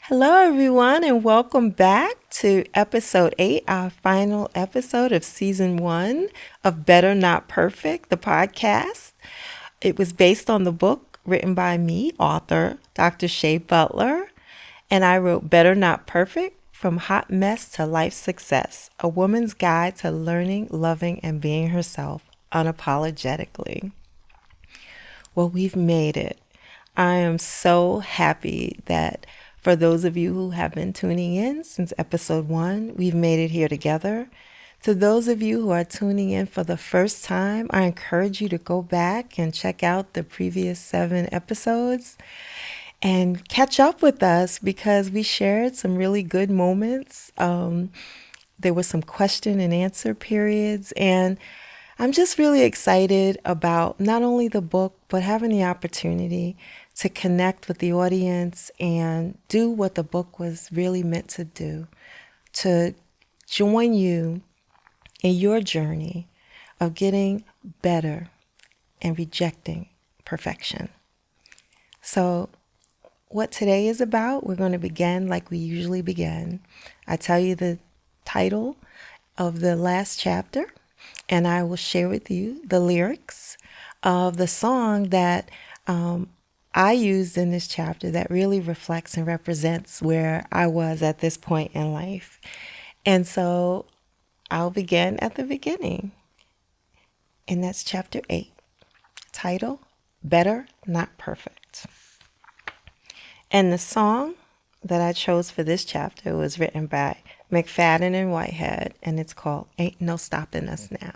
Hello, everyone, and welcome back to episode 8, our final episode of season 1 of Better Not Perfect, the podcast. It was based on the book written by me, author Dr. Shai Butler, and I wrote Better Not Perfect, From Hot Mess to Life Success, a woman's guide to learning, loving, and being herself unapologetically. Well, we've made it. I am so happy that for those of you who have been tuning in since episode 1, we've made it here together. To those of you who are tuning in for the first time, I encourage you to go back and check out the previous 7 episodes and catch up with us because we shared some really good moments. There were some question and answer periods, and I'm just really excited about not only the book, but having the opportunity to connect with the audience and do what the book was really meant to do, to join you in your journey of getting better and rejecting perfection. So what today is about, we're going to begin like we usually begin. I tell you the title of the last chapter, and I will share with you the lyrics of the song that I used in this chapter that really reflects and represents where I was at this point in life. And so I'll begin at the beginning, and that's chapter 8, title, Better Not Perfect. And the song that I chose for this chapter was written by McFadden and Whitehead, and it's called Ain't No Stopping Us Now.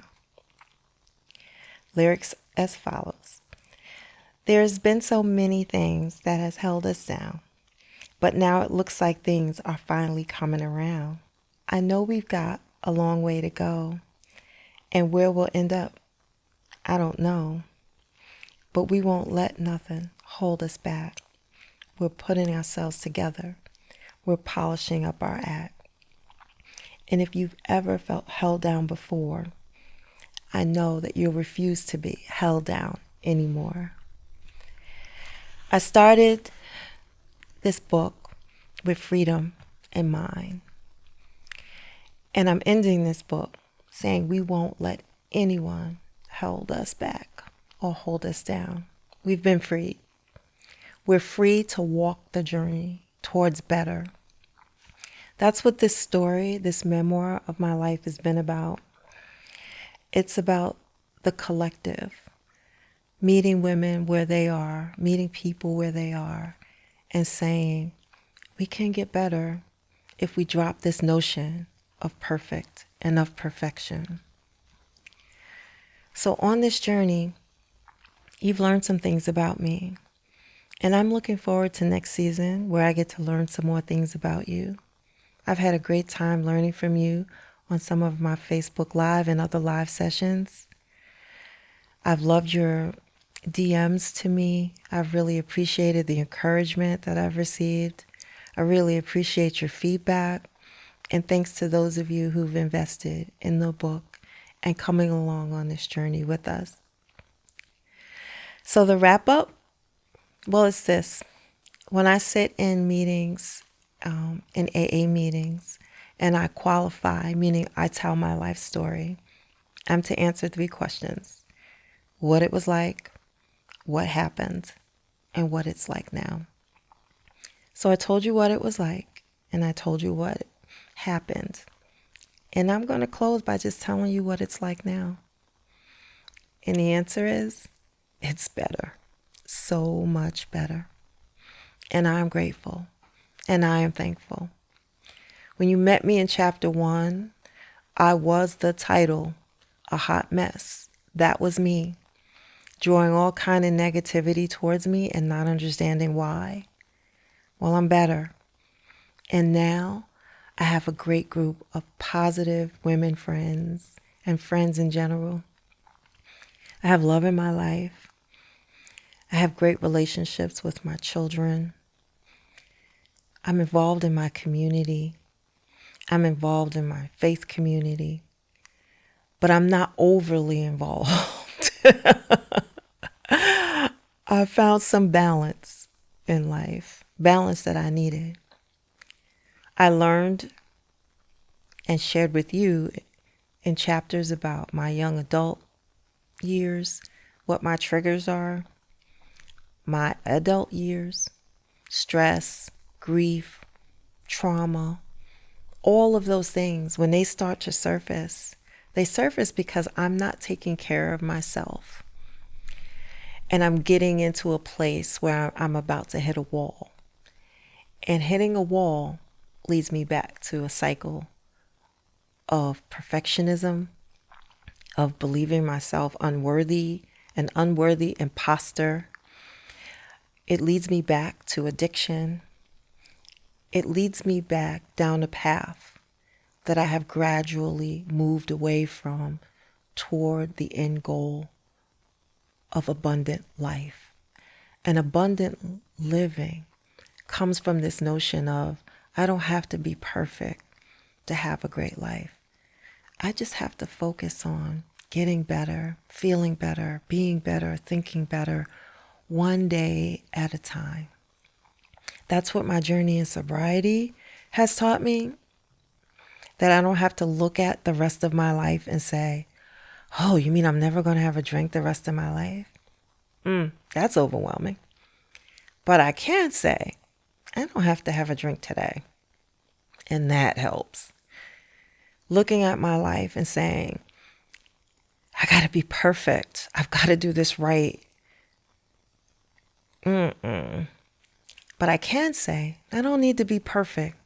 Lyrics as follows. There's been so many things that has held us down, but now it looks like things are finally coming around. I know we've got a long way to go, and where we'll end up, I don't know, but we won't let nothing hold us back. We're putting ourselves together. We're polishing up our act. And if you've ever felt held down before, I know that you'll refuse to be held down anymore. I started this book with freedom in mind. And I'm ending this book saying we won't let anyone hold us back or hold us down. We've been freed. We're free to walk the journey towards better. That's what this story, this memoir of my life has been about. It's about the collective, meeting women where they are, meeting people where they are, and saying, we can get better if we drop this notion of perfect and of perfection. So on this journey, you've learned some things about me. And I'm looking forward to next season where I get to learn some more things about you. I've had a great time learning from you on some of my Facebook Live and other live sessions. I've loved your DMs to me. I've really appreciated the encouragement that I've received. I really appreciate your feedback. And thanks to those of you who've invested in the book and coming along on this journey with us. So the wrap up, well, it's this. When I sit in meetings, in AA meetings, and I qualify, meaning I tell my life story, I'm to answer 3 questions. What it was like, what happened, and what it's like now. So I told you what it was like, and I told you what happened. And I'm going to close by just telling you what it's like now. And the answer is, it's better. So much better. And I am grateful. And I am thankful. When you met me in chapter 1, I was the title, A Hot Mess. That was me, drawing all kind of negativity towards me and not understanding why. Well, I'm better. And now I have a great group of positive women friends and friends in general. I have love in my life. I have great relationships with my children. I'm involved in my community. I'm involved in my faith community. But I'm not overly involved. I found some balance in life, balance that I needed. I learned and shared with you in chapters about my young adult years, what my triggers are, my adult years, stress, grief, trauma, all of those things, when they start to surface, they surface because I'm not taking care of myself. And I'm getting into a place where I'm about to hit a wall. And hitting a wall leads me back to a cycle of perfectionism, of believing myself unworthy, an unworthy imposter. It leads me back to addiction. It leads me back down a path that I have gradually moved away from toward the end goal of abundant life. And abundant living comes from this notion of I don't have to be perfect to have a great life. I just have to focus on getting better, feeling better, being better, thinking better, one day at a time. That's what my journey in sobriety has taught me, that I don't have to look at the rest of my life and say, oh, you mean I'm never going to have a drink the rest of my life? That's overwhelming. But I can say, I don't have to have a drink today. And that helps. Looking at my life and saying, I got to be perfect. I've got to do this right. But I can say, I don't need to be perfect,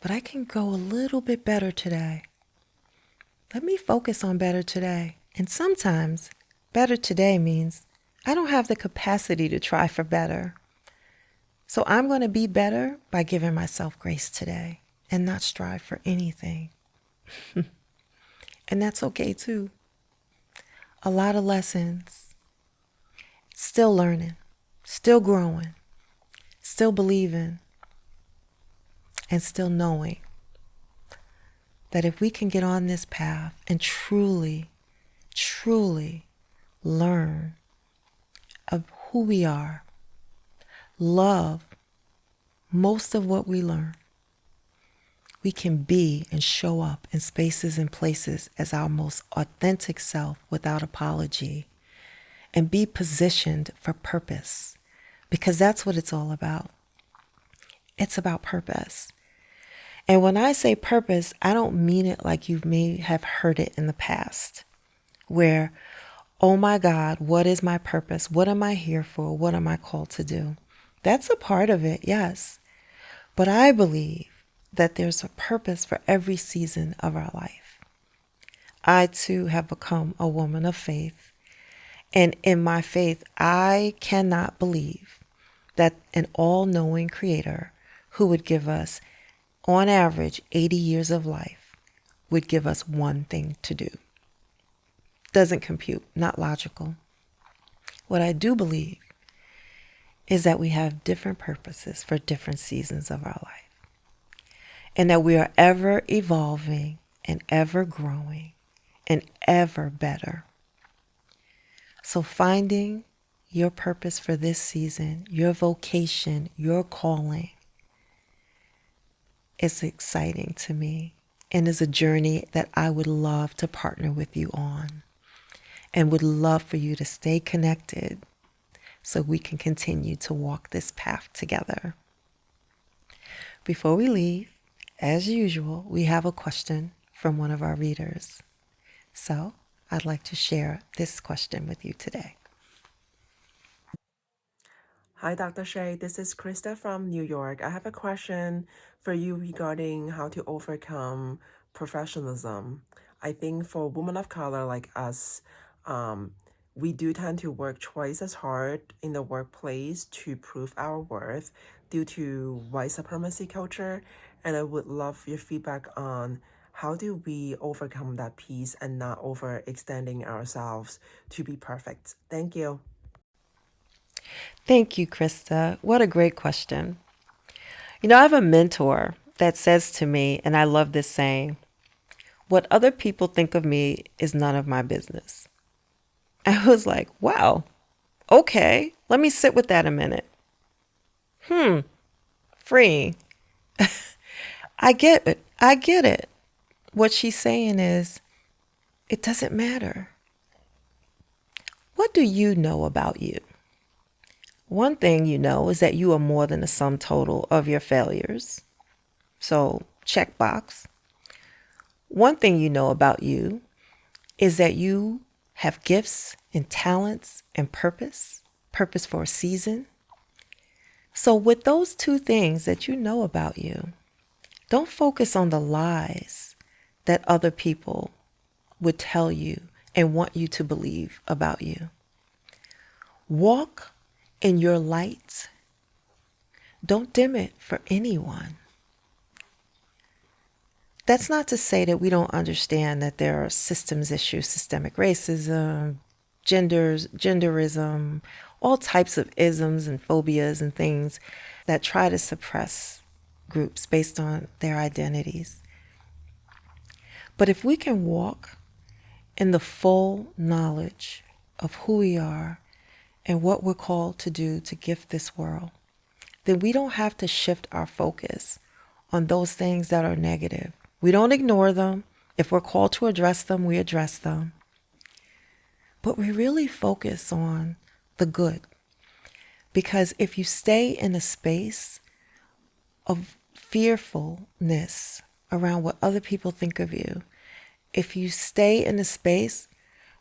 but I can go a little bit better today. Let me focus on better today. And sometimes better today means I don't have the capacity to try for better. So I'm going to be better by giving myself grace today and not strive for anything. And that's okay too. A lot of lessons, still learning, still growing, still believing, and still knowing that if we can get on this path and truly, truly learn of who we are, love most of what we learn, we can be and show up in spaces and places as our most authentic self without apology and be positioned for purpose, because that's what it's all about. It's about purpose. And when I say purpose, I don't mean it like you may have heard it in the past, where, oh my God, what is my purpose? What am I here for? What am I called to do? That's a part of it, yes. But I believe that there's a purpose for every season of our life. I too have become a woman of faith. And in my faith, I cannot believe that an all-knowing creator who would give us, on average, 80 years of life would give us one thing to do. Doesn't compute, not logical. What I do believe is that we have different purposes for different seasons of our life, and that we are ever evolving and ever growing and ever better. So finding your purpose for this season, your vocation, your calling, is exciting to me and is a journey that I would love to partner with you on and would love for you to stay connected so we can continue to walk this path together. Before we leave, as usual, we have a question from one of our readers. So I'd like to share this question with you today. Hi, Dr. Shai. This is Krista from New York. I have a question for you regarding how to overcome professionalism. I think for women of color like us, we do tend to work twice as hard in the workplace to prove our worth due to white supremacy culture. And I would love your feedback on how do we overcome that piece and not overextending ourselves to be perfect. Thank you. Thank you, Krista. What a great question. I have a mentor that says to me, and I love this saying, what other people think of me is none of my business. I was like, wow, okay, let me sit with that a minute. Freeing. I get it. I get it. What she's saying is, it doesn't matter. What do you know about you? One thing you know is that you are more than the sum total of your failures. So, check box. One thing you know about you is that you have gifts and talents and purpose for a season. So, with those two things that you know about you, don't focus on the lies that other people would tell you and want you to believe about you. Walk in your light. Don't dim it for anyone. That's not to say that we don't understand that there are systems issues, systemic racism, genderism, all types of isms and phobias and things that try to suppress groups based on their identities. But if we can walk in the full knowledge of who we are and what we're called to do to gift this world, then we don't have to shift our focus on those things that are negative. We don't ignore them. If we're called to address them, we address them. But we really focus on the good. Because if you stay in a space of fearfulness around what other people think of you, if you stay in a space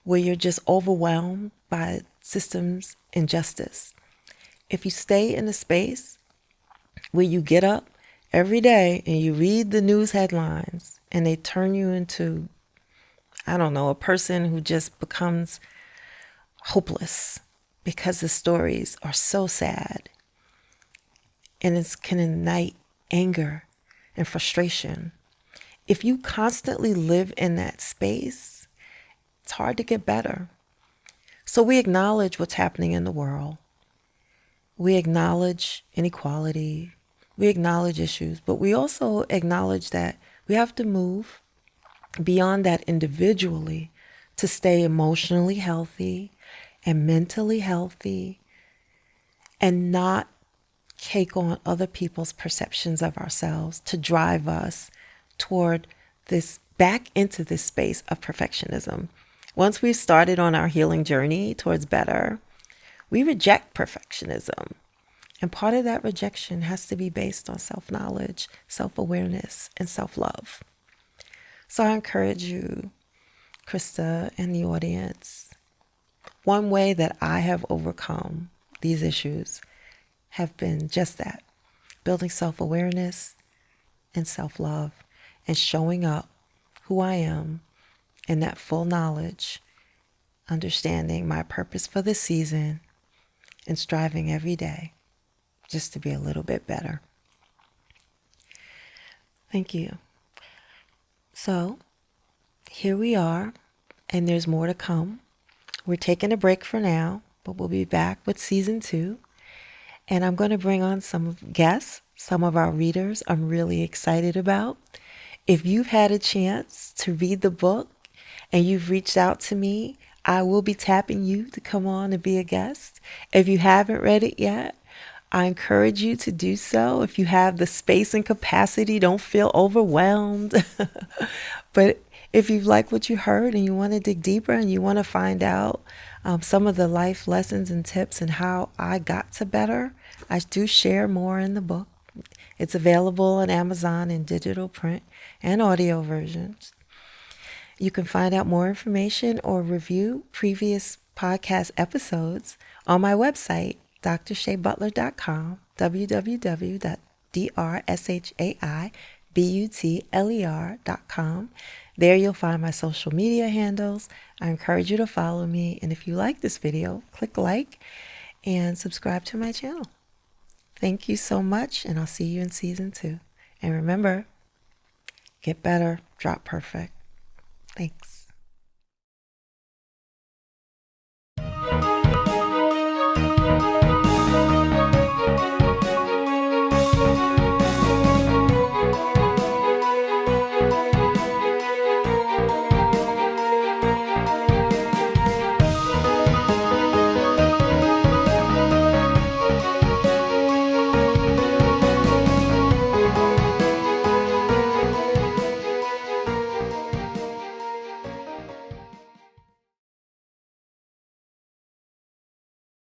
where you're just overwhelmed by systems injustice, if you stay in a space where you get up every day and you read the news headlines and they turn you into, I don't know, a person who just becomes hopeless because the stories are so sad and it can ignite anger and frustration. If you constantly live in that space, it's hard to get better. So we acknowledge what's happening in the world. We acknowledge inequality. We acknowledge issues, but we also acknowledge that we have to move beyond that individually to stay emotionally healthy and mentally healthy and not take on other people's perceptions of ourselves to drive us toward this, back into this space of perfectionism. Once we've started on our healing journey towards better, we reject perfectionism. And part of that rejection has to be based on self-knowledge, self-awareness, and self-love. So I encourage you, Krista, and the audience, one way that I have overcome these issues have been just that, building self-awareness and self-love and showing up who I am in that full knowledge, understanding my purpose for this season and striving every day just to be a little bit better. Thank you. So here we are, and there's more to come. We're taking a break for now, but we'll be back with season 2. And I'm going to bring on some guests, some of our readers I'm really excited about. If you've had a chance to read the book and you've reached out to me, I will be tapping you to come on and be a guest. If you haven't read it yet, I encourage you to do so. If you have the space and capacity, don't feel overwhelmed. But if you like what you heard and you want to dig deeper and you want to find out some of the life lessons and tips and how I got to better, I do share more in the book. It's available on Amazon in digital, print, and audio versions. You can find out more information or review previous podcast episodes on my website, drshaibutler.com, www.drshaibutler.com. There you'll find my social media handles. I encourage you to follow me. And if you like this video, click like and subscribe to my channel. Thank you so much, and I'll see you in season 2. And remember, get better, drop perfect. Thanks.